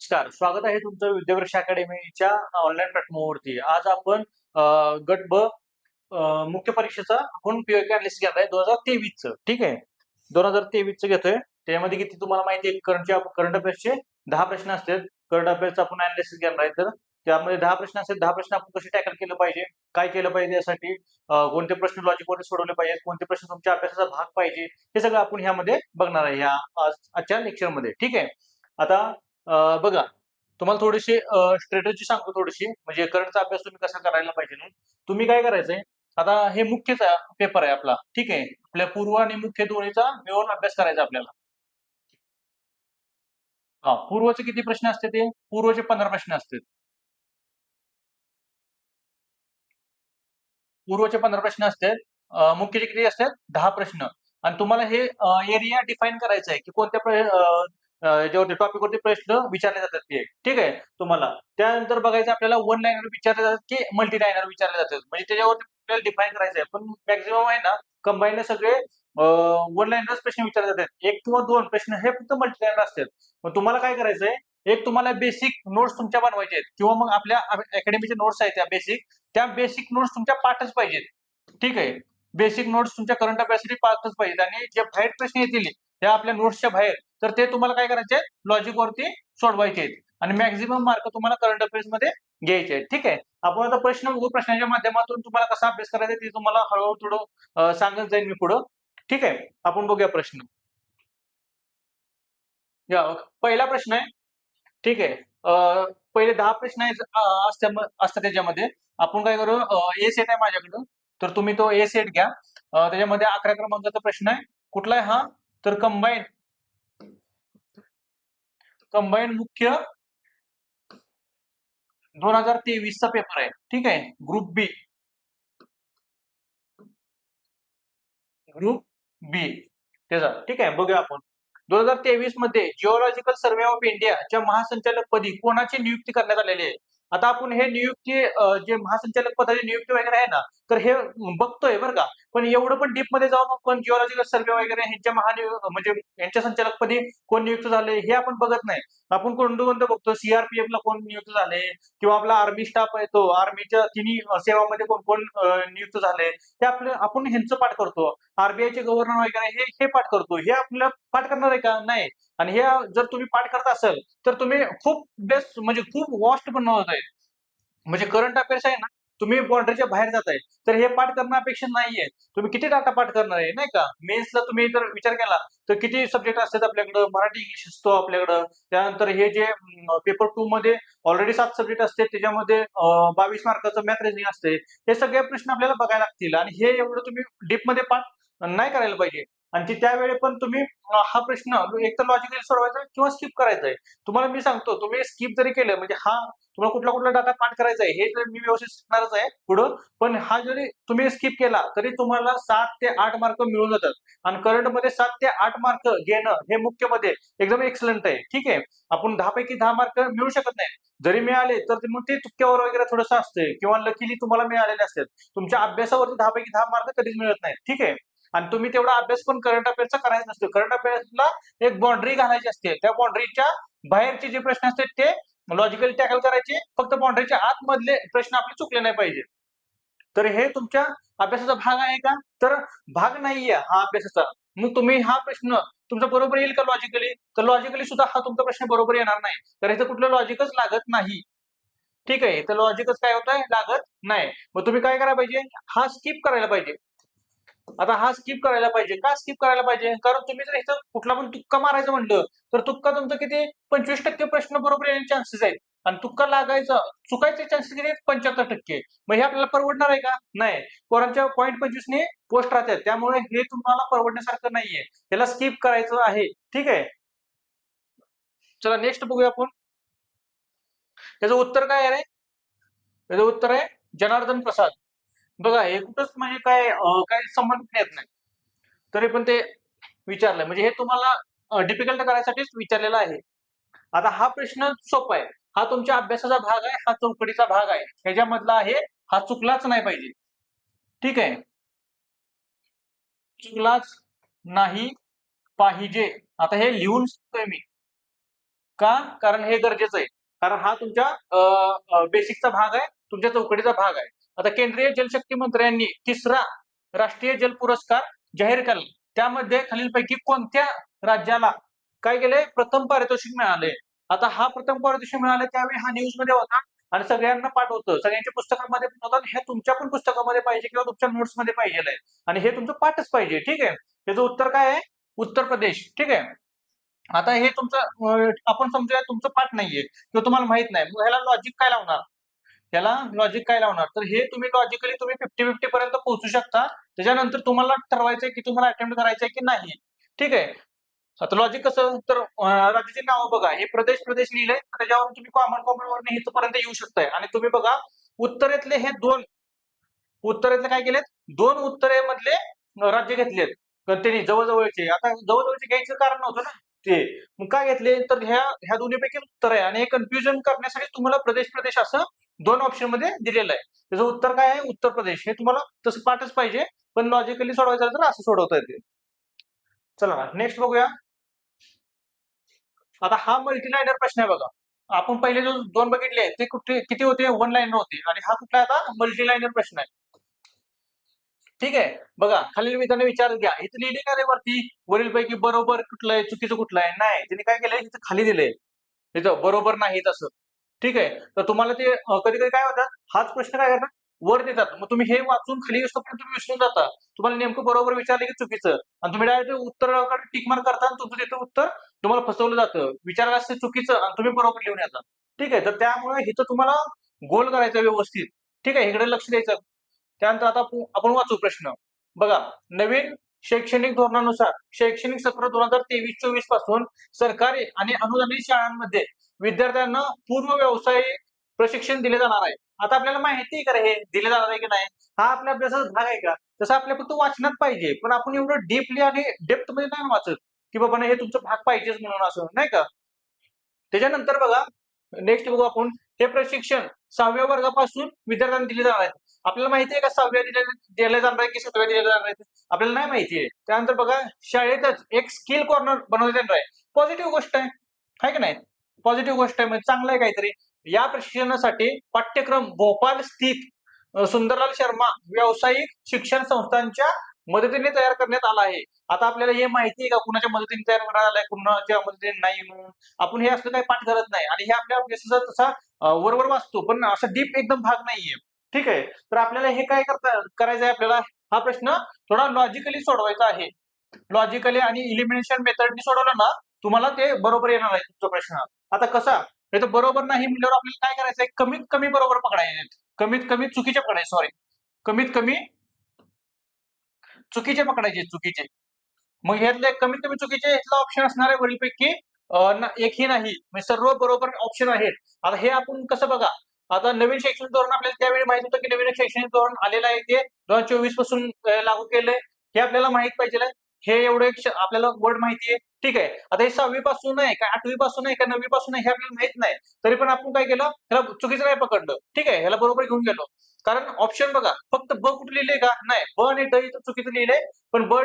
नमस्कार, स्वागत आहे तुमचं विद्यावृक्ष अकॅडमीच्या ऑनलाईन प्लॅटफॉर्मवरती. आज आपण अ, गट ब मुख्य परीक्षेचा आपण पीओके अनालिसिस घेत 2023 चं. ठीक आहे. 2023 चं घेतोय. त्यामध्ये किती तुम्हाला माहिती आहे करंट अफेअर्सचे 10 प्रश्न असतात. करंट अफेअर्सचं आपण अनालिसिस घेणार आहे. तर त्यामध्ये 10 प्रश्न असतात. 10 प्रश्न आपण कसे टॅकल केलं पाहिजे, काय केलं पाहिजे यासाठी, कोणते प्रश्न लॉजिकमध्ये सोडवले पाहिजेत, कोणते प्रश्न तुमच्या अभ्यासाचा भाग पाहिजे, हे सगळं आपण ह्यामध्ये बघणार आहे आजच्या लेक्चरमध्ये. ठीक आहे. आता बघा, तुम्हाला थोडीशी स्ट्रॅटेजी सांगतो थोडीशी, म्हणजे करंटचा अभ्यास तुम्ही कसा करायला पाहिजे ना. तुम्ही काय करायचंय, आता हे मुख्यचा पेपर आहे आपला, ठीक आहे. आपल्या पूर्व आणि मुख्य दोन्हीचा मिळून अभ्यास करायचा आपल्याला. हा, पूर्वचे किती प्रश्न असते ते? पूर्वचे 15 प्रश्न असतात. पूर्वचे 15 प्रश्न असतात. मुख्यचे किती असतात? 10 प्रश्न. आणि तुम्हाला हे एरिया डिफाईन करायचा आहे, की कोणत्या याच्यावरती टॉपिकवरती प्रश्न विचारले जातात ते. ठीक आहे तुम्हाला. त्यानंतर बघायचं आपल्याला वन लाईनर विचारले जातात, की मल्टी लाईनर विचारले जातात. म्हणजे त्याच्यावरती आपल्याला डिफाईन करायचं आहे. पण मॅक्सिमम आहे ना, कंबाईन सगळे वन लाईनरच प्रश्न विचारले जातात. 1 किंवा 2 प्रश्न हे फक्त मल्टी लाईनर असतात. मग तुम्हाला काय करायचंय, एक तुम्हाला बेसिक नोट्स तुमच्या बनवायच्या आहेत, किंवा मग आपल्या अकॅडमीच्या नोट्स आहेत त्या बेसिक नोट्स तुमच्या पाठच पाहिजेत. ठीक आहे. बेसिक नोट्स तुमच्या करंट अफेअर्ससाठी पाठच पाहिजेत, आणि जे बाहेर प्रश्न येतील त्या आपल्या नोट्सच्या बाहेर, तर ते तुम्हाला काय करायचे आहेत, लॉजिक वरती सोडवायचे आहेत. आणि मॅक्झिमम मार्क तुम्हाला करंट अफेअर्स मध्ये घ्यायचे आहेत. ठीक आहे. आपण आता प्रश्न बघू. प्रश्नाच्या माध्यमातून तुम्हाला कसा अभ्यास करायचा ते तुम्हाला हळूहळू थोडं सांगत जाईल मी पुढं. ठीक आहे. आपण बघूया प्रश्न. या पहिला प्रश्न आहे. ठीक आहे. पहिले 10 प्रश्न आहेत, असतात त्याच्यामध्ये. आपण काय करू, ए सेट आहे माझ्याकडं. तर तुम्ही तो ए सेट घ्या. त्याच्यामध्ये 11 क्रमांकाचा प्रश्न आहे. कुठला आहे हा? तर कंबाईन मुख्य 2023 चा पेपर आहे. ठीक आहे. ग्रुप बी त्याचा. ठीक आहे. बघूया आपण. 2023 मध्ये जिओलॉजिकल सर्व्हे ऑफ इंडियाच्या महासंचालक पदी कोणाची नियुक्ती करण्यात आलेली आहे? आता आपण हे नियुक्ती, जे महासंचालक पदाची नियुक्ती वगैरे आहे ना, तर हे बघतोय बरं का. पण एवढं पण डीप मध्ये जाऊन आपण जिओलॉजिकल सर्व्हे वगैरे ह्यांच्या म्हणजे यांच्या संचालकपदी कोण नियुक्त झाले हे आपण बघत नाही. आपण कोणतं बघतो, सीआरपीएफ ला कोण नियुक्त झाले, किंवा आपला आर्मी स्टाफ आहे तो आर्मीच्या तिन्ही सेवामध्ये कोण कोण नियुक्त झाले, हे आपण ह्यांचं पाठ करतो. आरबीआयचे गव्हर्नर वगैरे हे पाठ करतो. हे आपल्याला पाठ करणार आहे का? नाही. आणि हे जर तुम्ही पाठ करत असाल, तर तुम्ही खूप बेस्ट, म्हणजे खूप वॉस्ट बनवत आहे. म्हणजे करंट अफेअर्स आहे ना, तुम्ही बाउंड्रीच्या बाहेर जाताय. तर हे पाठ करणं अपेक्षा नाहीये. तुम्ही किती डाटा पाठ करणार आहे, नाही का? मेन्सला तुम्ही जर विचार केला, तर किती सब्जेक्ट असतात आपल्याकडं. मराठी, इंग्लिश असतो आपल्याकडं. त्यानंतर हे जे पेपर 2 मध्ये ऑलरेडी 7 सब्जेक्ट असते. त्याच्यामध्ये 22 मार्काचं मॅथ रिझनिंग असते. हे सगळे प्रश्न आपल्याला बघायला लागतील, आणि हे एवढं तुम्ही डीपमध्ये पाठ नाही करायला पाहिजे. आणि त्यावेळी पण तुम्ही हा प्रश्न एक तर लॉजिकली सोडवायचा आहे किंवा स्किप करायचा आहे. तुम्हाला मी सांगतो, तुम्ही स्किप जरी केलं, म्हणजे हा तुम्हाला कुठला कुठला डाटा पाठ करायचा आहे हे तर मी व्यवस्थित शिकणारच आहे पुढं. पण हा जरी तुम्ही स्किप केला, तरी तुम्हाला 7 ते 8 मार्क मिळून जातात. आणि करंट मध्ये 7 ते 8 मार्क घेणं हे मुख्यमध्ये एकदम एक्सलंट आहे. ठीक आहे. आपण 10 पैकी 10 मार्क मिळू शकत नाही. जरी मिळाले तर मग ते तुक्क्यावर वगैरे थोडंसं असते, किंवा लकीली तुम्हाला मिळालेले असतात. तुमच्या अभ्यासावरती 10 पैकी 10 मार्क कधीच मिळत नाही. ठीक आहे. आणि तुम्ही तेवढा अभ्यास पण करंट अफेअर्सचा करायचा नसतो. करंट अफेअर्सला एक बाउंड्री घालायची असते. त्या बाउंड्रीच्या बाहेरचे जे प्रश्न असतात ते लॉजिकली टॅकल करायचे. फक्त बाउंड्रीच्या आतमधले प्रश्न आपले चुकले नाही पाहिजे. तर हे तुमच्या अभ्यासाचा भाग आहे का? तर भाग नाहीये हा अभ्यासाचा. मग तुम्ही हा प्रश्न तुमचा बरोबर येईल का लॉजिकली? तर लॉजिकली सुद्धा हा तुमचा प्रश्न बरोबर येणार नाही. तर इथं कुठलं लॉजिकच लागत नाही. ठीक आहे. तर लॉजिकच काय होतंय? लागत नाही. मग तुम्ही काय करायला पाहिजे? हा स्किप करायला पाहिजे. आता हा स्किप करायला पाहिजे. का स्किप करायला पाहिजे? कारण तुम्ही जर इथं कुठला पण तुक्का मारायचं म्हटलं, तर तुक्का तुमचं किती 25% प्रश्न बरोबर येण्याचे चान्सेस आहेत. आणि तुक्का लागायचा, चुकायचे चान्सेस किती आहेत? 75%. मग हे आपल्याला परवडणार आहे का? नाही. पोरांच्या 0.25 ने पोस्ट राहतात. त्यामुळे हे तुम्हाला परवडण्यासारखं नाहीये. याला स्किप करायचं आहे. ठीक आहे. चला नेक्स्ट बघूया आपण. त्याचं उत्तर काय आहे रे? त्याचं उत्तर आहे जनार्दन प्रसाद. बघा, हे कुठंच म्हणजे काही संबंध येत नाही. तरी पण ते विचारलंय, म्हणजे हे तुम्हाला डिफिकल्ट करायसाठीच विचारलेलं आहे. आता हा प्रश्न सोपा आहे. हा तुमच्या अभ्यासाचा भाग आहे, हा चौकडीचा भाग आहे. ह्याच्यामधला आहे, हा चुकलाच नाही पाहिजे. ठीक आहे. चुकलाच नाही पाहिजे. आता हे लिहून सांगतोय मी. का? कारण हे गरजेचं आहे. कारण हा तुमच्या बेसिकचा भाग आहे, तुमच्या चौकटीचा भाग आहे. आता केंद्रीय जलशक्ती मंत्र्यांनी तिसरा राष्ट्रीय जल पुरस्कार जाहीर केला. त्यामध्ये खालीलपैकी कोणत्या राज्याला काय केलंय? प्रथम पारितोषिक मिळाले. आता हा प्रथम पारितोषिक मिळाले त्यावेळी हा न्यूज मध्ये होता आणि सगळ्यांना पाठ होतं. सगळ्यांच्या पुस्तकामध्ये पण होतं. हे तुमच्या पण पुस्तकामध्ये पाहिजे किंवा तुमच्या नोट्स मध्ये पाहिजे आणि हे तुमचं पाठच पाहिजे. ठीक आहे. त्याचं उत्तर काय आहे? उत्तर प्रदेश. ठीक आहे. आता हे तुमचं आपण समजूया तुमचं पाठ नाहीये किंवा तुम्हाला माहित नाही. मग ह्याला लॉजिक काय लावणार? याला लॉजिक काय लावणार? तर हे तुम्ही लॉजिकली तुम्ही 50-50 पर्यंत पोहोचू शकता. त्याच्यानंतर तुम्हाला ठरवायचंय की तुम्हाला अटेम्प्ट करायचंय की नाही. ठीक आहे. आता लॉजिक कसं? तर राज्याची नावं बघा. हे प्रदेश प्रदेश लिहिलंय. त्याच्यावरून तुम्ही कॉमन वरून इथपर्यंत येऊ शकताय आणि तुम्ही बघा उत्तरेतले हे 2 उत्तरेतले काय केलेत? 2 उत्तरेमधले राज्य घेतलेत. तर त्यांनी जवळ-जवळचे. आता जवळ-जवळचे घ्यायचं कारण नव्हतं ना ते. मग काय घेतले? तर ह्या दोन्हीपैकी उत्तर आहे आणि हे कन्फ्युजन करण्यासाठी तुम्हाला प्रदेश असं 2 ऑप्शन मध्ये दिलेलं आहे. त्याचं उत्तर काय आहे? उत्तर प्रदेश. हे तुम्हाला तसं पाठच पाहिजे, पण लॉजिकली सोडवायचं तर असं सोडवता येते. चला नेक्स्ट बघूया. आता हा मल्टीलाइनर प्रश्न आहे बघा. आपण पहिले जो 2 बघितले ते कुठे किती होते? 1 लाईनर होते आणि हा कुठला आता मल्टीलाइनर प्रश्न आहे. ठीक आहे. बघा खालील विधाने विचारात घ्या. इथे लिहिले का रे वरती? वरीलपैकी बरोबर कुठलं आहे, चुकीचं कुठलं आहे? नाही. त्यांनी काय केलंय इथं खाली दिलंय. इथं बरोबर नाही तसं. ठीक आहे. तर तुम्हाला ते कधी-कधी काय होतं, हाच प्रश्न काय करतात, वर देतात. मग तुम्ही हे वाचून खाली येऊस्तोपर्यंत तुम्ही विसरून जाता. तुम्हाला नेमकं बरोबर विचारलं की चुकीचं आणि तुम्ही डायरेक्ट उत्तराकडे टिक मार्क करता आणि तुमचं तिथं उत्तर तुम्हाला फसवलं जातं. विचारलं असतं चुकीचं आणि तुम्ही बरोबर लिहून येता. ठीक आहे. तर त्यामुळे इथं तुम्हाला गोल करायचं व्यवस्थित. ठीक आहे. इकडे लक्ष द्यायचं. त्यानंतर आता आपण वाचू प्रश्न. बघा, नवीन शैक्षणिक धोरणानुसार शैक्षणिक सत्र 2023-24 पासून सरकारी आणि अनुदानित शाळांमध्ये विद्यार्थ्यांना पूर्व व्यावसायिक प्रशिक्षण दिले जाणार आहे. आता आपल्याला माहिती आहे का रे हे दिले जाणार आहे की नाही? हा आपल्या अभ्यासाचा भाग आहे का? तसं आपल्या फक्त वाचनात पाहिजे. पण आपण एवढं डीपली आणि डेप्थमध्ये नाही वाचत, की बाबा नाही हे तुमचा भाग पाहिजेच म्हणून असं, नाही का? त्याच्यानंतर बघा, नेक्स्ट बघू आपण. हे प्रशिक्षण 6व्या वर्गापासून विद्यार्थ्यांना दिले जाणार आहे. आपल्याला माहिती आहे का 6व्या दिले जाणार आहे की 7व्या दिले जाणार आहे? आपल्याला नाही माहिती आहे. त्यानंतर बघा, शाळेतच एक स्किल कॉर्नर बनवण्यात येणार आहे. पॉझिटिव्ह गोष्ट आहे. आहे की नाही? पॉझिटिव्ह गोष्ट आहे म्हणजे चांगलं आहे काहीतरी. या प्रशिक्षणासाठी पाठ्यक्रम भोपाळ स्थित सुंदरलाल शर्मा व्यावसायिक शिक्षण संस्थांच्या मदतीने तयार करण्यात आला आहे. आता आपल्याला हे माहिती आहे का कुणाच्या मदतीने तयार करण्यात आलाय, कुणाच्या मदतीने नाही म्हणून. आपण हे असलं काही पाठ करत नाही आणि हे आपल्या अभ्यासाचा तसा वरवर वाचतो, पण असा डीप एकदम भाग नाहीये. ठीक आहे. तर आपल्याला हे काय करायचंय आपल्याला हा प्रश्न थोडा लॉजिकली सोडवायचा आहे. लॉजिकली आणि इलिमिनेशन मेथडनी सोडवलं ना, तुम्हाला ते बरोबर येणार आहे तुमचा प्रश्न. आता कसा? हे तर बरोबर नाही म्हटल्यावर आपल्याला काय करायचंय? कमीत कमी बरोबर पकडायचे. कमीत कमी चुकीचे पकडायचे, सॉरी. कमीत कमी चुकीचे पकडायचे, चुकीचे. मग ह्यातले कमीत कमी चुकीचे ह्यातला ऑप्शन असणार आहे वरीलपैकी एकही नाही. म्हणजे सर्व बरोबर ऑप्शन आहेत. आता हे आपण कसं बघा, आता नवीन शैक्षणिक धोरण आपल्याला त्यावेळी माहित होतं की नवीन शैक्षणिक धोरण आलेलं आहे ते 2024 पासून लागू केलंय. हे आपल्याला माहित पाहिजे. हे एवढं एक आपल्याला वर्ड माहिती आहे. ठीक आहे. आता हे 6वी पासून आहे का 8वी पासून आहे का 9वी पासून आहे हे आपल्याला माहित नाही. तरी पण आपण काय केलं, ह्याला चुकीचं नाही पकडलं. ठीक आहे. ह्याला बरोबर घेऊन गेलो. कारण ऑप्शन बघा, फक्त ब कुठे लिहिलंय का? नाही. ब आणि ड इथं चुकीचं लिहिलंय. पण ब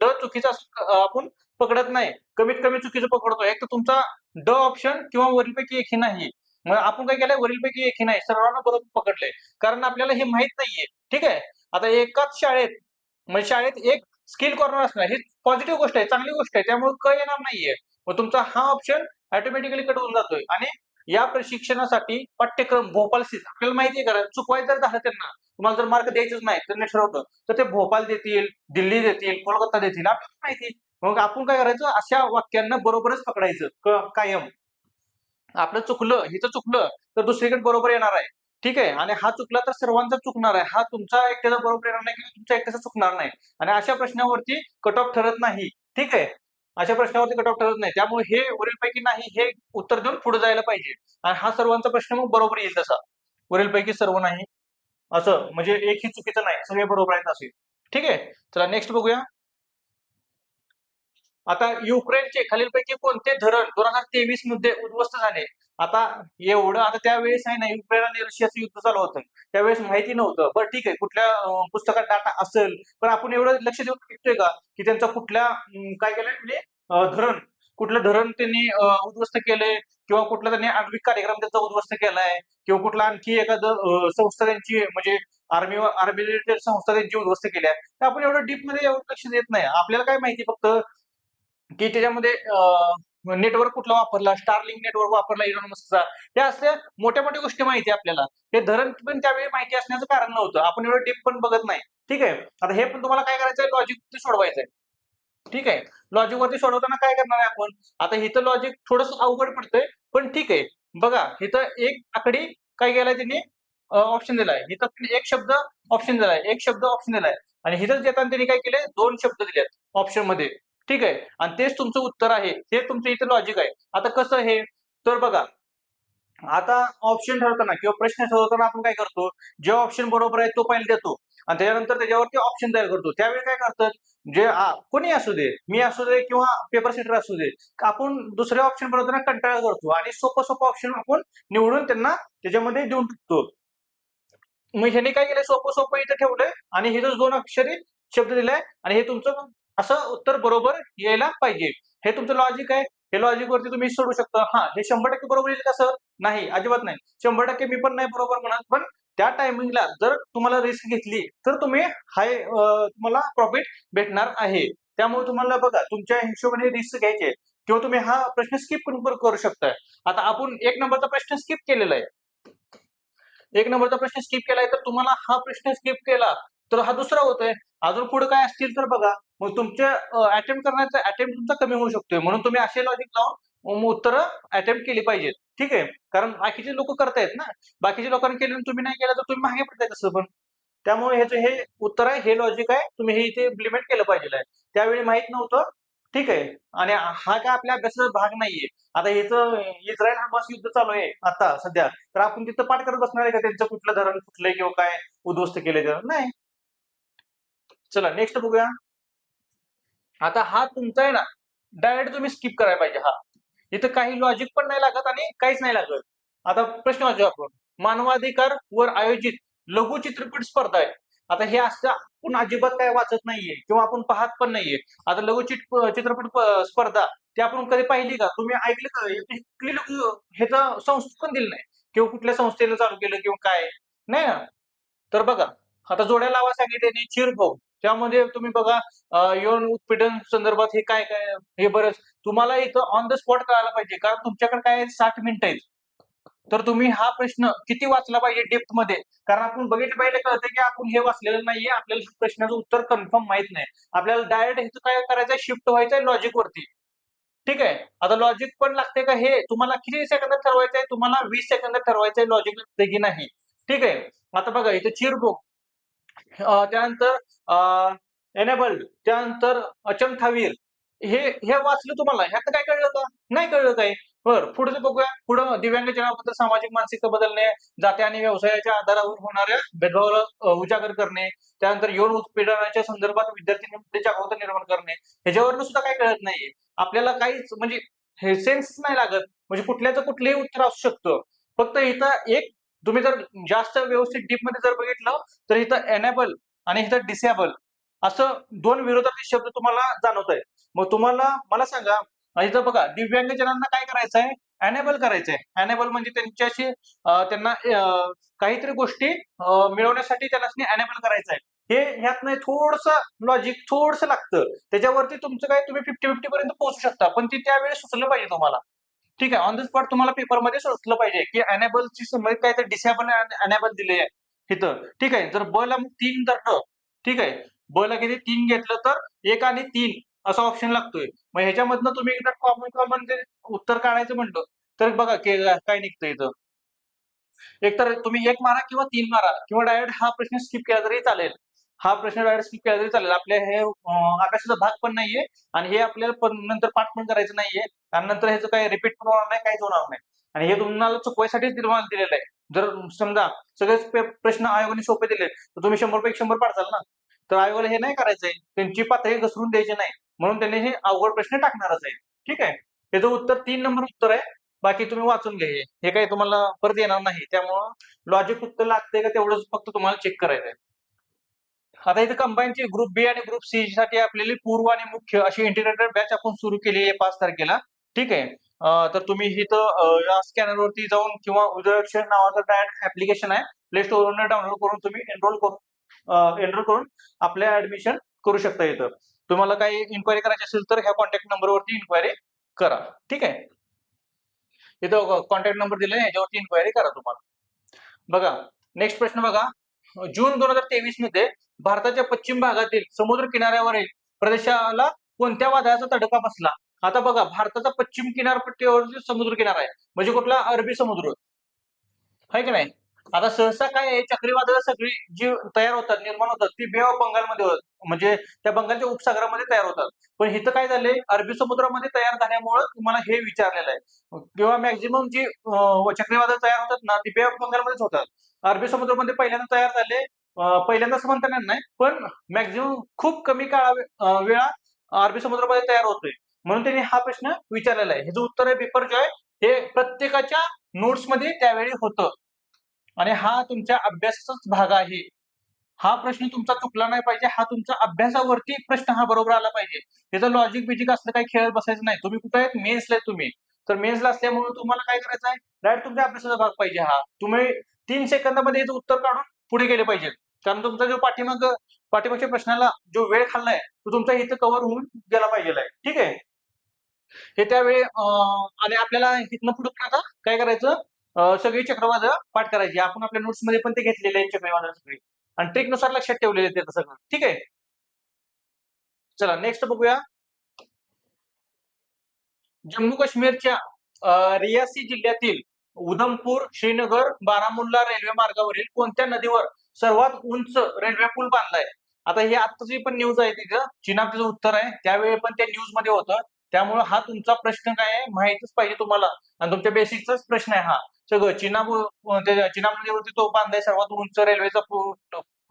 ड चुकीचं आपण पकडत नाही. कमीत कमी चुकीचं पकडतो. एक तर तुमचा ड ऑप्शन किंवा वरीलपैकी एकही नाही. मग आपण काय केलंय वरीलपैकी एकही नाही. सर्वांना बरोबर पकडलंय. कारण आपल्याला हे माहित नाहीये. ठीक आहे. आता एकाच शाळेत म्हणजे शाळेत एक स्किल कॉर्नर असणार ही पॉझिटिव्ह गोष्ट आहे, चांगली गोष्ट आहे. त्यामुळे क येणार नाहीये. मग तुमचा हा ऑप्शन ऑटोमॅटिकली कट होऊन जातोय आणि या प्रशिक्षणासाठी पाठ्यक्रम भोपाळ स्थित आपल्याला माहिती आहे का चुकवायचं जर झालं त्यांना तुम्हाला जर मार्क द्यायचंच नाही त्यांनी ठरवलं तर ते भोपाळ देतील, दिल्ली देतील, कोलकाता देतील आपल्याला माहिती. मग आपण काय करायचं अशा वाक्यांना बरोबरच पकडायचं कायम. आपलं चुकलं हिचं चुकलं तर दुसरीकडे बरोबर येणार आहे. ठीक आहे. आणि हा चुकला तर सर्वांचा चुकणार आहे. हा तुमचा एकट्याचा बरोबर येणार नाही किंवा तुमच्या एकट्याचा चुकणार नाही. आणि अशा प्रश्नावरती कट ऑफ ठरत नाही. ठीक आहे. अशा प्रश्नावरती कट ऑफ ठरत नाही. त्यामुळे हे वरीलपैकी नाही हे उत्तर देऊन पुढे जायला पाहिजे. आणि हा सर्वांचा प्रश्न मग बरोबर येईल तसा. वरीलपैकी सर्व नाही असं म्हणजे एकही चुकीचं नाही. सगळे बरोबर आहेत असे. ठीक आहे. चला नेक्स्ट बघूया. आता युक्रेनचे खालीलपैकी कोणते धरण 2023 मध्ये उद्ध्वस्त झाले? आता एवढं आता त्यावेळेस आहे ना युक्रेन आणि रशियाचं युद्ध चालू होतं. त्यावेळेस माहिती नव्हतं. बरं ठीक आहे कुठल्या पुस्तकात डाटा असेल, पण आपण एवढं लक्ष देऊन बघतोय का, की त्यांचा कुठल्या काय केलंय म्हणजे धरण कुठलं धरण त्यांनी उद्ध्वस्त केलंय किंवा कुठला त्यांनी आण्विक कार्यक्रम त्याचा उद्ध्वस्त केलाय किंवा कुठला आणखी एखादं संस्था त्यांची म्हणजे आर्मी रिलेटेड संस्था त्यांची उद्ध्वस्त केल्या, तर आपण एवढं डीप मध्ये एवढं लक्ष देत नाही. आपल्याला काय माहिती फक्त की त्याच्यामध्ये नेटवर्क कुठला वापरला, स्टारलिंक नेटवर्क वापरला इलॉन मस्कचा, त्या असल्या मोठ्या मोठ्या गोष्टी माहिती आहे आपल्याला. हे धरण पण त्यावेळी माहिती असण्याचं कारण नव्हतं. आपण एवढं डीप पण बघत नाही. ठीक आहे. आता हे पण तुम्हाला काय करायचंय, लॉजिक सोडवायचंय. ठीक आहे. लॉजिक वरती सोडवताना काय करणार आहे आपण, आता इथं लॉजिक थोडंसं अवघड पडतंय, पण ठीक आहे. बघा इथं एक आकडी काय केलाय त्यांनी, ऑप्शन दिलाय. इथं एक शब्द ऑप्शन दिलाय, एक शब्द ऑप्शन दिलाय आणि इथंच देताना त्यांनी काय केलंय, 2 शब्द दिलेत ऑप्शन मध्ये. ठीक आहे. आणि तेच तुमचं उत्तर आहे. तेच तुमचं इथं लॉजिक आहे. आता कसं हे, तर बघा आता ऑप्शन ठरवताना किंवा प्रश्न ठरवताना आपण काय करतो, जे ऑप्शन बरोबर आहे तो पहिले देतो आणि त्याच्यानंतर त्याच्यावरती ऑप्शन तयार करतो. त्यावेळी काय करतात, जे कोणी असू दे, मी असू दे किंवा पेपर सेटर असू दे, आपण दुसरे ऑप्शन बनवताना कंटाळा करतो आणि सोपं सोपं ऑप्शन आपण निवडून त्यांना त्याच्यामध्ये देऊन टाकतो. मग ह्याने काय केलंय, सोपं सोपं इथं ठेवलंय आणि हे 2 अक्षरी शब्द दिलाय आणि हे तुमचं असं उत्तर बरोबर यायला पाहिजे. हे तुमचं लॉजिक आहे. हे लॉजिक वरती तुम्ही सोडू शकता. हां, हे 100% बरोबर येईल का सर? नाही, अजिबात नाही. 100% मी पण नाही बरोबर म्हणत, पण त्या टायमिंगला जर तुम्हाला रिस्क घेतली, तर तुम्ही तुम्हाला प्रॉफिट भेटणार आहे. त्यामुळे तुम्हाला बघा तुमच्या हिशोबाने रिस्क घ्यायची किंवा तुम्ही हा प्रश्न स्किप पण करू शकताय. आता आपण 1 नंबरचा प्रश्न स्किप केलेला आहे. 1 नंबरचा प्रश्न स्किप केलाय, तर तुम्हाला हा प्रश्न स्किप केला, तर हा दुसरा होतोय. अजून पुढे काय असतील तर बघा. मग तुमच्या अटेम्प्ट करण्याचा अटेम्प्ट तुमचा कमी होऊ शकतोय. म्हणून तुम्ही असे लॉजिक लावून उत्तरं अटेम्प्ट केली पाहिजेत. ठीक आहे. कारण बाकीचे लोक करतायत ना. बाकीच्या लोकांनी केलं आणि तुम्ही नाही केलं, तर तुम्ही मागे पडताय तसं पण. त्यामुळे ह्याचं हे उत्तर आहे, हे लॉजिक आहे. तुम्ही हे इथे इम्प्लिमेंट केलं पाहिजे. त्यावेळी माहित नव्हतं. ठीक आहे. आणि हा काय आपल्या अभ्यासाचा भाग नाहीये. आता इथं इस्रायल हमास युद्ध चालू आहे आता सध्या. तर आपण तिथं पाठ करत बसणार आहे का त्यांचं कुठलं धरण फुटलंय किंवा काय उद्ध्वस्त केलंय तर? नाही. चला नेक्स्ट बघूया. आता हा तुमचा आहे ना, डायरेक्ट तुम्ही स्किप करायला पाहिजे हा. इथं काही लॉजिक पण नाही लागत आणि काहीच नाही लागत. आता प्रश्न वाचू आपण. मानवाधिकार वर आयोजित लघु चित्रपट स्पर्धा आहे. आता हे असं आपण अजिबात काय वाचत नाहीये किंवा आपण पाहत पण नाहीये. आता लघु चित्रपट स्पर्धा ती आपण कधी पाहिली का? तुम्ही ऐकलं का? याची कुठली ह्याचं संस्था पण दिली नाही किंवा कुठल्या संस्थेनं चालू केलं किंवा काय, नाही ना. तर बघा, आता जोड्या लावा सांगितले चिरफोड. त्यामध्ये तुम्ही बघा यौन उत्पीडन संदर्भात हे काय काय हे बरंच तुम्हाला इथं ऑन द स्पॉट कळायला पाहिजे. कारण तुमच्याकडे काय 60 मिनिटं आहेत. तर तुम्ही हा प्रश्न किती वाचला पाहिजे डेप्थ मध्ये. कारण आपण बघितलं पाहिजे, कळतं की आपण हे वाचलेलं नाहीये. आपल्याला प्रश्नाचं उत्तर कन्फर्म माहित नाही. आपल्याला डायरेक्ट ह्याचं काय करायचंय, शिफ्ट व्हायचंय लॉजिक वरती. ठीक आहे. आता लॉजिक पण लागते का, हे तुम्हाला किती सेकंदात ठरवायचंय, तुम्हाला 20 सेकंदात ठरवायचंय लॉजिक लागते की नाही. ठीक आहे. आता बघा इथे चिरबुक, त्यानंतर एनेबल्ड, त्यानंतर अचमथावीर, हे हे वाचलं तुम्हाला, ह्यात काय कळलं का? नाही कळलं काही. बरं, पुढचं बघूया. पुढं दिव्यांगजनाबद्दल सामाजिक मानसिकता बदलणे, जाती आणि व्यवसायाच्या आधारावर होणाऱ्या भेदभावाला उजागर करणे, त्यानंतर यौन उत्पीडनाच्या संदर्भात विद्यार्थ्यांमध्ये जागरूकता निर्माण करणे. ह्याच्यावरनं सुद्धा काही कळत नाहीये. आपल्याला काहीच म्हणजे हे सेन्स नाही लागत. म्हणजे कुठल्याचं कुठलंही उत्तर असू शकतं. फक्त इथं एक तुम्ही जर जास्त व्यवस्थित डीपमध्ये जर बघितलं, तर इथं एनेबल आणि इथं डिसेबल असं 2 विरोधाभासी शब्द तुम्हाला जाणवत आहे. मग तुम्हाला मला सांगा, इथं बघा दिव्यांगजनांना काय करायचंय? एनेबल करायचंय. एनेबल म्हणजे त्यांच्याशी त्यांना काहीतरी गोष्टी मिळवण्यासाठी त्यांना एनेबल करायचंय. हे ह्यातनं थोडंसं लॉजिक थोडंसं लागतं. त्याच्यावरती तुमचं काय, तुम्ही 50-50 पर्यंत पोहोचू शकता. पण ती त्यावेळेस सुचलं पाहिजे तुम्हाला. ठीक आहे. ऑन द स्पॉट तुम्हाला पेपरमध्ये सुचलं पाहिजे, की एनेबलची संबंधित काय तर डिसेबल आणि एनेबल दिले आहे इथं. ठीक आहे. जर ब ला 3 धरलं, ठीक आहे. ब ला किती 3 घेतलं तर 1 आणि 3 असा ऑप्शन लागतोय. मग ह्याच्यामधनं तुम्ही एकदा कॉमन कॉमन ते उत्तर काढायचं म्हटलं, तर बघा काय निघतं इथं. एकतर तुम्ही 1 मारा किंवा 3 मारा किंवा डायरेक्ट हा प्रश्न स्किप केला तरी चालेल. हा प्रश्न डायरेक्ट स्किप केला तरी चालेल. आपल्या हे अभ्यासाचा भाग पण नाहीये आणि हे आपल्याला पण नंतर पाठ पण करायचं नाहीये. आणि नंतर ह्याचं काही रिपीट पण होणार नाही, काहीच होणार नाही. आणि हे तुम्हाला चुकवायसाठीच तुम्हाला दिलेलं आहे. जर समजा सगळेच प्रश्न आयोगाने सोपे दिले, तर तुम्ही 100 पैकी 100 पाडसाल ना. तर आयोगाला हे नाही करायचंय. त्यांची पातळी घसरून द्यायची नाही. म्हणून त्यांनी हे अवघड प्रश्न टाकणारच आहे. ठीक आहे. त्याचं उत्तर 3 नंबर उत्तर आहे. बाकी तुम्ही वाचून घ्या हे. हे काही तुम्हाला परत येणार नाही. त्यामुळं लॉजिक फक्त लागतंय का तेवढंच फक्त तुम्हाला चेक करायचंय. आता इथे कंबाईनची ग्रुप बी आणि ग्रुप सी साठी आपल्याला पूर्व आणि मुख्य अशी इंटिग्रेटेड बॅच आपण सुरू केली आहे 5 तारखेला. ठीक आहे. तर तुम्ही इथं या स्कॅनरवरती जाऊन किंवा उदयक्षर नावाचं डायरेक्ट ऍप्लिकेशन आहे, प्ले स्टोअरवरून डाउनलोड करून तुम्ही एनरोल करून आपल्या ऍडमिशन करू शकता. इथं तुम्हाला काही इन्क्वायरी करायची असेल तर ह्या कॉन्टॅक्ट नंबरवरती इन्क्वायरी करा. ठीक आहे, इथं कॉन्टॅक्ट नंबर दिलाय, ह्याच्यावरती इन्क्वायरी करा तुम्हाला. बघा, नेक्स्ट प्रश्न बघा. जून 2023 मध्ये भारताच्या पश्चिम भागातील समुद्र किनाऱ्यावरील प्रदेशाला कोणत्या वादळाचा तडका बसला? आता बघा, भारताचा पश्चिम किनारपट्टीवर जो समुद्र किनारा आहे म्हणजे कुठला? अरबी समुद्र, आहे की नाही? आता सहसा काय आहे, चक्रीवादळ सगळी जी तयार होतात, निर्माण होतात, ती बे ऑफ बंगालमध्ये म्हणजे त्या बंगालच्या उपसागरामध्ये तयार होतात. पण इथं काय झालंय, अरबी समुद्रामध्ये तयार झाल्यामुळं तुम्हाला हे विचारलेलं आहे. किंवा मॅक्झिमम जी चक्रीवादळ तयार होतात ना, ती बे ऑफ बंगालमध्येच होतात. अरबी समुद्रामध्ये पहिल्यांदा तयार झाले, पहिल्यांदाच म्हणता येणार नाही, पण मॅक्झिमम खूप कमी वेळा अरबी समुद्रामध्ये तयार होतोय. म्हणून त्यांनी हा प्रश्न विचारलेला आहे. ह्याचं उत्तर आहे बिपरजॉय. हे प्रत्येकाच्या नोट्समध्ये त्यावेळी होतं आणि हा तुमच्या अभ्यासाचाच भाग आहे. हा प्रश्न तुमचा चुकला नाही पाहिजे. हा तुमचा अभ्यासावरती प्रश्न हा बरोबर आला पाहिजे. त्याचं लॉजिक बिजिक असलं काही खेळत बसायचं नाही. तुम्ही कुठे आहेत? मेन्सला आहे तुम्ही. तर मेन्सला असल्यामुळे तुम्हाला काय करायचं आहे? डायरेक्ट तुमच्या अभ्यासाचा भाग पाहिजे हा. तुम्ही 3 सेकंदामध्ये याचं उत्तर काढून पुढे गेले पाहिजेत. कारण तुमचा जो पाठीमागच्या प्रश्नाला जो वेळ खाल्लाय, तो तुमचा इथं कव्हर होऊन गेला पाहिजे. ठीक आहे? हे त्यावेळी आणि आपल्याला इथनं पुढे पण आता काय करायचं? सगळी चक्रवादळ पाठ करायची. आपण आपल्या नोट्स मध्ये पण ते घेतलेले आहेत चक्रवादळ सगळी आणि ट्रिकनुसार लक्षात ठेवलेले ते सगळं. ठीक आहे, चला नेक्स्ट बघूया. जम्मू काश्मीरच्या रियासी जिल्ह्यातील उधमपूर, श्रीनगर, बारामुल्ला रेल्वे मार्गावरील कोणत्या नदीवर सर्वात उंच रेल्वे पूल बांधलाय? आता ही आत्ताची पण न्यूज आहे, तिथं चिनाब तिचं उत्तर आहे. त्यावेळी पण त्या न्यूज मध्ये होतं. त्यामुळे हा तुमचा प्रश्न काय आहे माहितीच पाहिजे तुम्हाला आणि तुमच्या बेसिकचाच प्रश्न आहे हा. सगळं चिनाब नदीवरती तो बांधलाय सर्वात उंच रेल्वेचा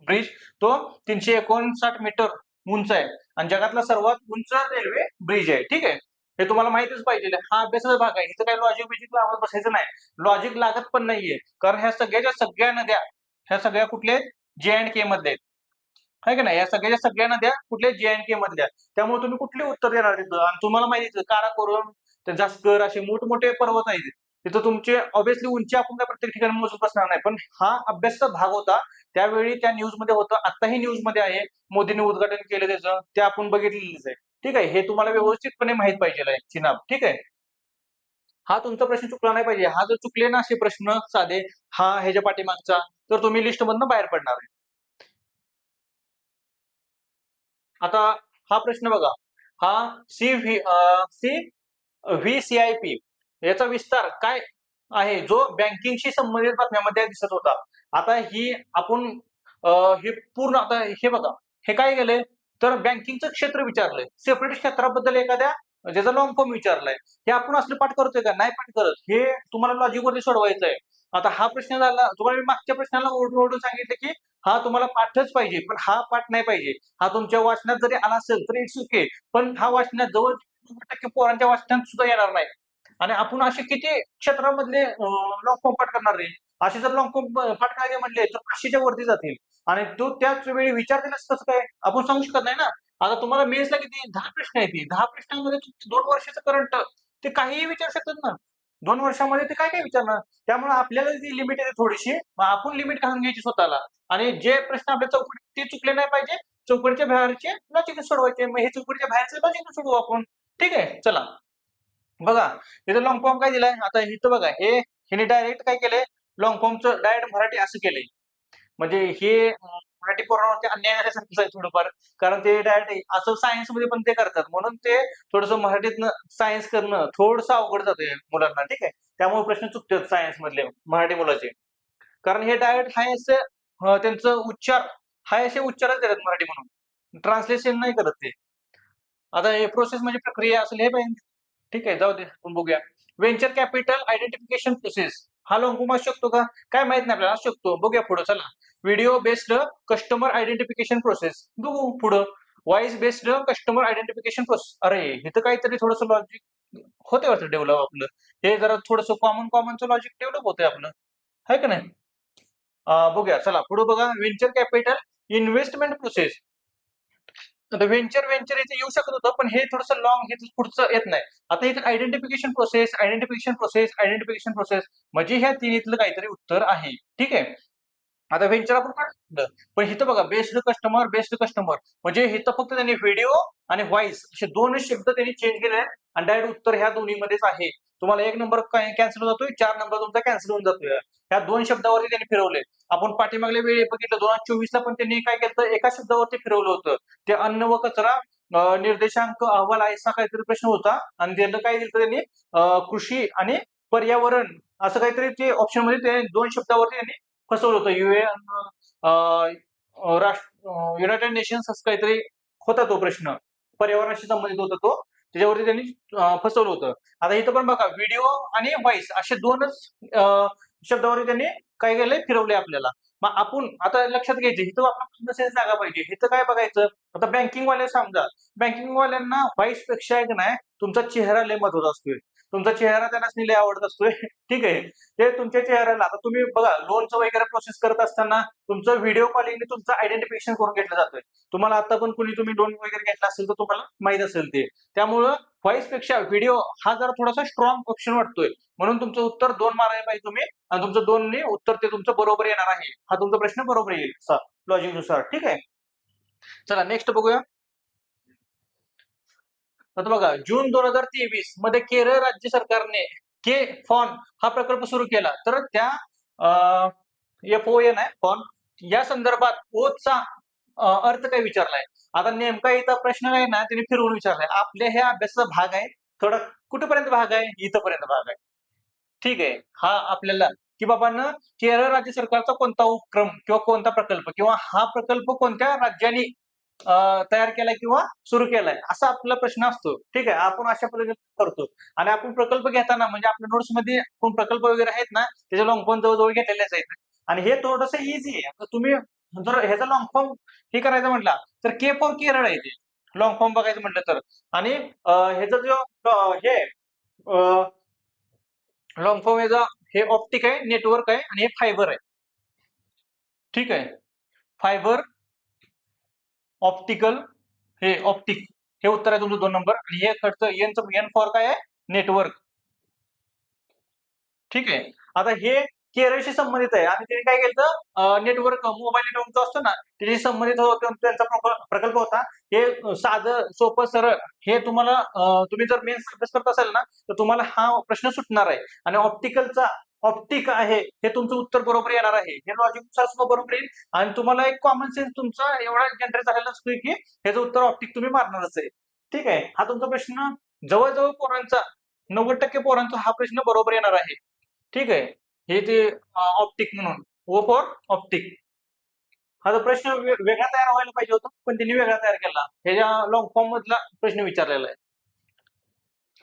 ब्रिज. तो 359 मीटर उंच आहे आणि जगातला सर्वात उंच रेल्वे ब्रिज आहे. ठीक आहे, हे तुम्हाला माहितीच पाहिजे. हा अभ्यासाचा भाग आहे. इथं काही लॉजिक बिजिक लावत बसायचं नाही. लॉजिक लागत पण नाहीये, कारण ह्या सगळ्या नद्या, ह्या सगळ्या कुठल्या आहेत? JK मधल्या आहेत. आहे का नाही? या सगळ्या नद्या कुठल्या? JK मधल्या. त्यामुळे तुम्ही कुठले उत्तर देणार तिथं? आणि तुम्हाला माहितीच काराकोरम, ते जास्कर असे मोठमोठे पर्वत आहेत. तिथं तुमचे ऑब्विसली उंची आपण काय प्रत्येक ठिकाणी मोजत बसणार नाही, पण हा अभ्यासाचा भाग होता. त्यावेळी त्या न्यूज मध्ये होतं, आताही न्यूज मध्ये आहे. मोदींनी उद्घाटन केलं त्याचं, ते आपण बघितलेलंच आहे. ठीक आहे, हे तुम्हाला व्यवस्थितपणे माहित पाहिजे आहे चिनाब. ठीक आहे, हा तुमचा प्रश्न चुकला नाही पाहिजे. हा जर चुकले ना असे प्रश्न साधे, हा ह्याच्या पाठीमागचा, तर तुम्ही लिस्ट मधनं बाहेर पडणार आहे. आता हा प्रश्न बघा. हा सी VCIP याचा विस्तार काय आहे, जो बँकिंगशी संबंधित बातम्यामध्ये दिसत होता? आता ही आपण हे पूर्ण आता हे बघा, हे काय केलंय, तर बँकिंगचं क्षेत्र विचारलंय, सेपरेट क्षेत्राबद्दल एखाद्या ज्याचा लॉंग फॉर्म विचारलाय. हे आपण असलं पाठ करतोय का? नाही पाठ करत. हे तुम्हाला लॉजिक वरती सोडवायचं आहे. आता हा प्रश्न झाला, तुम्हाला मी मागच्या प्रश्नाला ओढून ओढून सांगितलं की हा तुम्हाला पाठच पाहिजे, पण हा पाठ नाही पाहिजे. हा तुमच्या वाचनात जरी आला असेल तरी इट्स ओके, पण हा वाचनात जवळ 90% पोरांच्या वाचनात सुद्धा येणार नाही. आणि आपण असे किती क्षेत्रामधले लॉंग फॉर्म पाठ करणार रे? असे जर लॉंग फॉर्म पाठ करायचे म्हणले तर 500च्या वरती जातील आणि तो त्याच वेळी विचारतीलच कसं काय? आपण सांगू शकत नाही ना. आता तुम्हाला मेन्सला किती 10 प्रश्न आहेत. 10 प्रश्नांमध्ये 2 वर्षाचं करंट ते काहीही विचारू शकतात ना. 2 वर्षामध्ये ते काय काय विचारणार? त्यामुळे आपल्याला ती लिमिट आहे थोडीशी. मग आपण लिमिट घालून घ्यायची स्वतःला आणि जे प्रश्न आपल्या चौकटीत ते चुकले नाही पाहिजे. चौकटीच्या बाहेरचे लॉजिक सोडवायचे. मग हे चौकटीच्या बाहेरचे लॉजिक सोडवू आपण. ठीक आहे, चला बघा, इथं लॉंग फॉर्म काय दिलाय? आता इथं बघा, ह्याने डायरेक्ट काय केलंय, लॉंग फॉर्मचं डायरेक्ट मराठी असं केलंय. म्हणजे हे मराठी पोरांवरती अन्याय झाल्यासारखंच आहे थोडंफार. कारण ते डायरेक्ट असं सायन्स मध्ये पण ते करतात, म्हणून ते थोडंसं मराठीतनं सायन्स करणं थोडंसं अवघड जातंय मुलांना. ठीक आहे, त्यामुळे प्रश्न चुकतात सायन्स मधले मराठी मुलाचे. कारण हे डायरेक्ट हाय असं त्यांचं उच्चार हाय असे उच्चारच देतात मराठी म्हणून, ट्रान्सलेशन नाही करत ते. आता हे प्रोसेस म्हणजे प्रक्रिया असेल हे पाहिजे. ठीक आहे, जाऊ दे, आपण बघूया. व्हेंचर कॅपिटल आयडेंटिफिकेशन प्रोसेस हा लॉंग फॉर्म असू शकतो का? काय माहित नाही आपल्याला, असू शकतो. बघूया पुढे, चला. Video based customer identification process बघू पुढं. Voice based customer identification process. अरे इथं काहीतरी थोडंसं लॉजिक होते वाटतं डेव्हलप आपलं. हे जरा थोडंसं कॉमनचं लॉजिक डेव्हलप होतंय आपलं, आहे का नाही? बघूया, चला पुढे बघा. Venture capital investment process. आता व्हेंचर व्हेंचर इथे येऊ शकत होतं, पण हे थोडंसं लॉंग, हे पुढचं येत नाही. आता इथे आयडेंटिफिकेशन प्रोसेस म्हणजे ह्या तिन्हीतलं काहीतरी उत्तर आहे. ठीक आहे. आता व्हेंचर आपण काढलं, पण इथं बघा बेस्ड कस्टमर म्हणजे इथं फक्त त्यांनी व्हिडिओ आणि व्हॉइस असे दोनच शब्द त्यांनी चेंज केले आहेत आणि डायरेक्ट उत्तर ह्या दोन्हीमध्येच आहे. तुम्हाला एक नंबर कॅन्सल होऊन जातोय, 4 नंबर तुमचा कॅन्सल होऊन जातोय. ह्या दोन शब्दावरती त्यांनी फिरवले. आपण पाठीमागल्या वेळी बघितलं 2024 ला पण त्यांनी काय केलं, एका शब्दावरती फिरवलं होतं. ते अन्न व कचरा निर्देशांक अहवाल असा काहीतरी प्रश्न होता आणि त्याला काय दिलं त्यांनी, कृषी आणि पर्यावरण असं काहीतरी ते ऑप्शन मध्ये ते दोन शब्दावरती त्यांनी फसवलं होतं. युनायटेड नेशन्स असं काहीतरी होता तो प्रश्न, पर्यावरणाशी संबंधित होता तो, त्याच्यावरती त्यांनी फसवलं होतं. आता इथं पण बघा व्हिडिओ आणि व्हॉइस असे दोनच शब्दावरती त्यांनी काय केलंय, फिरवले आपल्याला. मग आपण आता लक्षात घ्यायचं, इथं आपण जागा पाहिजे. इथं काय बघायचं, आता बँकिंग वाले समजा, बँकिंग वाल्यांना व्हॉइस पेक्षा एक नाही तुमचा चेहरा लय महत्वाचा असतोय. तुमचा चेहरा त्यांना लय आवडत असतोय. ठीक आहे. ते तुमच्या चेहऱ्याला, आता तुम्ही बघा लोनचं वगैरे प्रोसेस करत असताना तुमचं व्हिडिओ कॉलिंगने तुमचं आयडेंटिफिकेशन करून घेतलं जातंय. तुम्हाला आता पण कुणी तुम्ही लोन वगैरे घेतला असेल तर तुम्हाला माहित असेल ते. त्यामुळं व्हॉइस पेक्षा व्हिडिओ हा जरा थोडासा स्ट्रॉंग ऑप्शन वाटतोय. म्हणून तुमचं उत्तर 2 मारायला पाहिजे तुम्ही आणि तुमचं 2 ने उत्तर ते तुमचं बरोबर येणार आहे. हा तुमचा प्रश्न बरोबर येईल लॉजिक नुसार. ठीक आहे. चला नेक्स्ट बघूया. आता बघा जून 2023 मध्ये केरळ राज्य सरकारने के फॉन हा प्रकल्प सुरू केला. तर त्या FON आहे फॉन, या संदर्भात ओचा अर्थ काय विचारलाय. आता नेमका इथं प्रश्न आहे ना, त्यांनी फिरवून विचारलाय. आपल्या ह्या अभ्यासाचा भाग आहे, थोडा कुठेपर्यंत भाग आहे, इथपर्यंत भाग आहे. ठीक आहे. हा आपल्याला की बाबांना केरळ राज्य सरकारचा कोणता उपक्रम किंवा कोणता प्रकल्प किंवा हा प्रकल्प कोणत्या राज्याने तयार केलाय किंवा सुरू केलाय, असा आपला प्रश्न असतो. ठीक आहे. आपण अशा पद्धतीने करतो आणि आपण प्रकल्प घेताना म्हणजे आपल्या नोट्स मध्ये कोण प्रकल्प वगैरे आहेत ना, त्याचे लॉंग फॉर्म जवळजवळ घेतलेलेच आहेत. आणि हे थोडंसं इझी आहे. आता तुम्ही जर ह्याचा लॉंग फॉर्म हे करायचं म्हटला तर के फॉर केरळ आहे ते, लॉंग फॉर्म बघायचं म्हटलं तर. आणि ह्याचा जो हे लॉंग फॉर्म याचा हे ऑप्टिक आहे, नेटवर्क आहे आणि हे फायबर आहे. ठीक आहे. फायबर, ऑप्टिकल, हे ऑप्टिक, हे उत्तर आहे तुमचं 2 नंबर. आणि हे खर्च एन फॉर काय आहे, नेटवर्क. ठीक आहे. आता हे केरळशी संबंधित आहे आणि त्यांनी काय केलं, नेटवर्क, मोबाईल नेटवर्क जो असतो ना त्याच्याशी संबंधित त्यांचा प्रकल्प होता. हे साधं सोपं सरळ, हे तुम्हाला तुम्ही जर मेन्स अभ्यास करत असाल ना तर तुम्हाला हा प्रश्न सुटणार आहे. आणि ऑप्टिकलचा ऑप्टिक आहे हे तुमचं उत्तर बरोबर येणार आहे. हे लॉजिक सुद्धा बरोबर येईल आणि तुम्हाला एक कॉमन सेन्स तुमचा एवढा जनरेट झालेला असतोय की ह्याचं उत्तर ऑप्टिक तुम्ही मारणारच आहे. ठीक आहे. हा तुमचा प्रश्न जवळजवळ पोरांचा 90% पोरांचा हा प्रश्न बरोबर येणार आहे. ठीक आहे. हे ते ऑप्टिक म्हणून, ओ फॉर ऑप्टिक. हा जो प्रश्न वेगळा तयार व्हायला पाहिजे होता, पण त्यांनी वेगळा तयार केला. ह्याच्या लॉंग फॉर्म मधला प्रश्न विचारलेला आहे.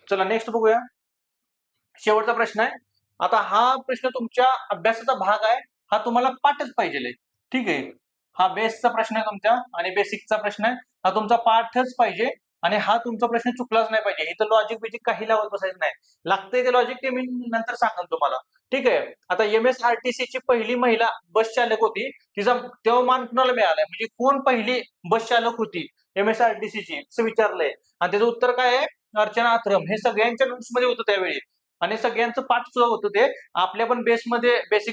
चला नेक्स्ट बघूया. शेवटचा प्रश्न आहे. आता हा प्रश्न तुमच्या अभ्यासाचा भाग आहे. हा तुम्हाला पाठच पाहिजे. ठीक आहे. हा बेसचा प्रश्न आहे तुमच्या आणि बेसिकचा प्रश्न आहे. हा तुमचा पाठच पाहिजे आणि हा तुमचा प्रश्न चुकलाच नाही पाहिजे. इथं लॉजिक बिजिक काही लावत बसायचं नाही. लागतंय ते लॉजिक ते मी नंतर सांगेन तुम्हाला. ठीक आहे. आता MSRTC ची पहिली महिला बस चालक होती, तिचा तेव्हा मान कुणाला मिळालाय, म्हणजे कोण पहिली बस चालक होती MSRTC ची, असं विचारलंय. आणि त्याचं उत्तर काय आहे, अर्चना आथरम. हे सगळ्यांच्या नोट्स मध्ये होतं त्यावेळी आणि सगळ्यांचं पाठ सुद्धा होतं ते. आपल्या पण बेसिक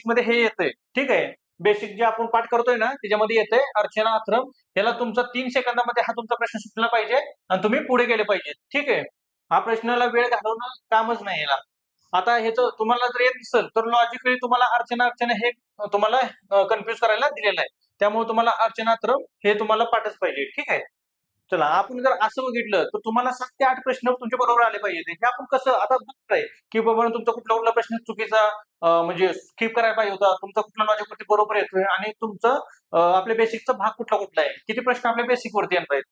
मध्ये हे येतंय. ठीक आहे. बेसिक जे आपण पाठ करतोय ना त्याच्यामध्ये येतंय अर्चना आथरम. याला तुमचा 3 सेकंदामध्ये हा तुमचा प्रश्न सुटला पाहिजे आणि तुम्ही पुढे गेले पाहिजे. ठीक आहे. हा प्रश्नाला वेळ घालवणं कामच नाही याला. आता ह्याचं तुम्हाला जर येत नसेल तर लॉजिकली तुम्हाला अर्चना अर्चना हे तुम्हाला कन्फ्युज करायला दिलेलं आहे. त्यामुळे तुम्हाला अर्चना आथरम हे तुम्हाला पाठच पाहिजे. ठीक आहे. चला आपण जर असं बघितलं तर तुम्हाला 7 ते 8 प्रश्न तुमच्या बरोबर आले पाहिजे. हे आपण कसं आता बघतोय की बाबा तुमचा कुठला कुठला प्रश्न चुकीचा, म्हणजे स्किप करायला पाहिजे होता, तुमचा कुठला लॉजिक वरती बरोबर येतोय आणि तुमचं आपल्या बेसिकचा भाग कुठला कुठला आहे, किती प्रश्न आपल्या बेसिक वरती येणार आहेत.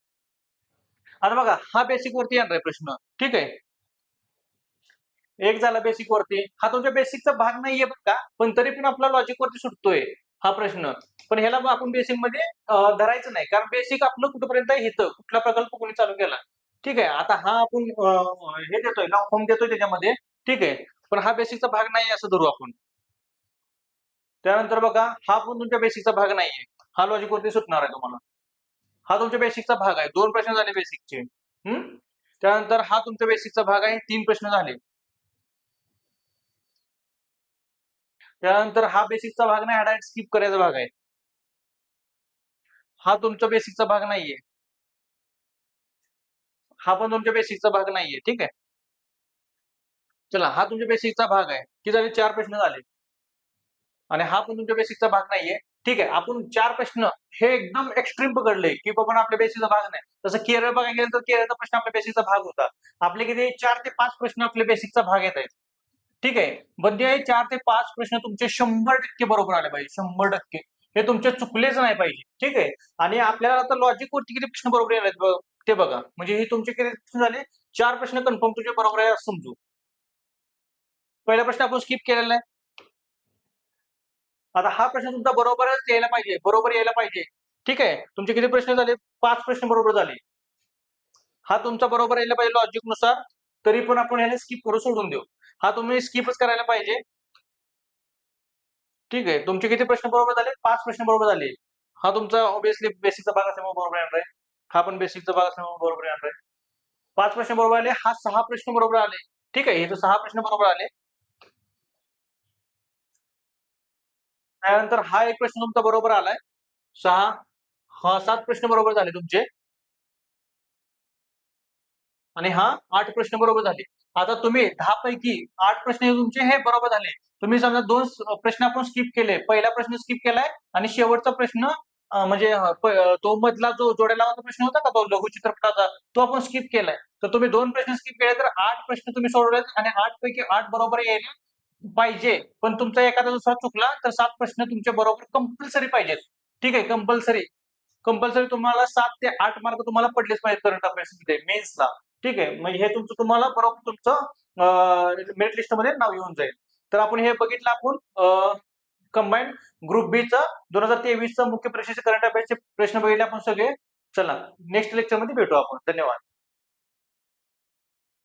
आता बघा हा बेसिक वरती येणार आहे प्रश्न. ठीक आहे. एक झाला बेसिक वरती. हा तुमच्या बेसिकचा भाग नाहीये बरं का, पण तरी पण आपला लॉजिक वरती सुटतोय हा प्रश्न. पण ह्याला आपण बेसिक मध्ये धरायचं नाही, कारण बेसिक आपलं कुठपर्यंत आहे, इथं कुठला प्रकल्प कोणी चालू केला. ठीक आहे. आता हा आपण हे देतोय, लॉंग फॉर्म देतोय त्याच्यामध्ये. ठीक आहे. पण हा बेसिकचा भाग नाही असं धरू आपण. त्यानंतर बघा हा पण तुमच्या बेसिकचा भाग नाहीये. हा लॉजिक वरती सुटणार आहे तुम्हाला. हा तुमच्या बेसिकचा भाग आहे. 2 प्रश्न झाले बेसिकचे. त्यानंतर हा तुमच्या बेसिकचा भाग आहे. 3 प्रश्न झाले. त्यानंतर हा बेसिकचा भाग नाही, हा डायरेक्ट स्किप करायचा भाग आहे. हा तुमचा बेसिकचा भाग नाहीये. हा पण तुमच्या बेसिकचा भाग नाहीये. ठीक आहे. चला, हा तुमच्या बेसिकचा भाग आहे. किती झाले? 4 प्रश्न झाले. आणि हा पण तुमच्या बेसिकचा भाग नाहीये. ठीक आहे. आपण 4 प्रश्न हे एकदम एक्स्ट्रीम पकडले, की बाबा आपल्या बेसिकचा भाग नाही. तसं केरळ बघायला गेलं तर केरळचा प्रश्न आपल्या बेसिकचा भाग होता. आपले किती 4 ते 5 प्रश्न आपल्या बेसिकचा भाग येत आहेत. ठीक आहे. पण ते 4 ते 5 प्रश्न तुमचे 100% बरोबर आले पाहिजे. 100%. हे तुमचे चुकलेच नाही पाहिजे. ठीक आहे. आणि आपल्याला आता लॉजिक वरती किती प्रश्न बरोबर येणार आहेत ते बघा. म्हणजे हे तुमचे किती प्रश्न झाले? 4 प्रश्न कन्फर्म तुझे बरोबर आहे असं समजू. पहिला प्रश्न आपण स्किप केलेला आहे. आता हा प्रश्न तुमचा बरोबरच यायला पाहिजे. बरोबर यायला पाहिजे. ठीक आहे. तुमचे किती प्रश्न झाले? 5 प्रश्न बरोबर झाले. हा तुमचा बरोबर यायला पाहिजे लॉजिकनुसार. तरी पण आपण ह्याला स्किप करून सोडून देऊ. हा तुम्ही स्किपच करायला पाहिजे. ठीक आहे. तुमचे किती प्रश्न बरोबर झाले? 5 प्रश्न बरोबर झाले. हा तुमचा ऑब्व्हियसली बेसिकचा भाग असल्यामुळे बरोबर येणार आहे. हा पण बेसिकचा भाग असल्यामुळे बरोबर येणार आहे. 5 प्रश्न बरोबर आले. हा 6 प्रश्न बरोबर आले. ठीक आहे. हे तर 6 प्रश्न बरोबर आले. त्यानंतर हा एक प्रश्न तुमचा बरोबर आलाय. 6 हा 7 प्रश्न बरोबर झाले तुमचे. आणि हा 8 प्रश्न बरोबर झाले. आता तुम्ही 10 पैकी 8 प्रश्न हे तुमचे हे बरोबर झाले. तुम्ही समजा 2 प्रश्न आपण स्किप केले. पहिला प्रश्न स्किप केलाय आणि शेवटचा प्रश्न म्हणजे तो मधला जो जोड्या लावाचा प्रश्न होता का तो लघुचित्रपटाचा, तो आपण स्किप केलाय. तर तुम्ही 2 प्रश्न स्किप केले तर 8 प्रश्न तुम्ही सोडवलेत आणि 8 पैकी 8 बरोबर यायला पाहिजे. पण तुमचा एखादा दुसरा चुकला तर 7 प्रश्न तुमचे बरोबर कंपल्सरी पाहिजेत. ठीक आहे. कंपल्सरी. कंपल्सरी तुम्हाला 7 ते 8 मार्क तुम्हाला पडलेच पाहिजेत करंट अफेअर्समध्ये मेन्सला. ठीक आहे. म्हणजे हे तुमचं तुम्हाला बरोबर तुमचं मेरिट लिस्टमध्ये नाव येऊन जाईल. तर आपण हे बघितलं आपण कंबाईंड ग्रुप बीचा 2023चा मुख्य परीक्षेचे करंट अफेअर्सचे प्रश्न बघितले आपण सगळे. चला नेक्स्ट लेक्चरमध्ये भेटू आपण. धन्यवाद.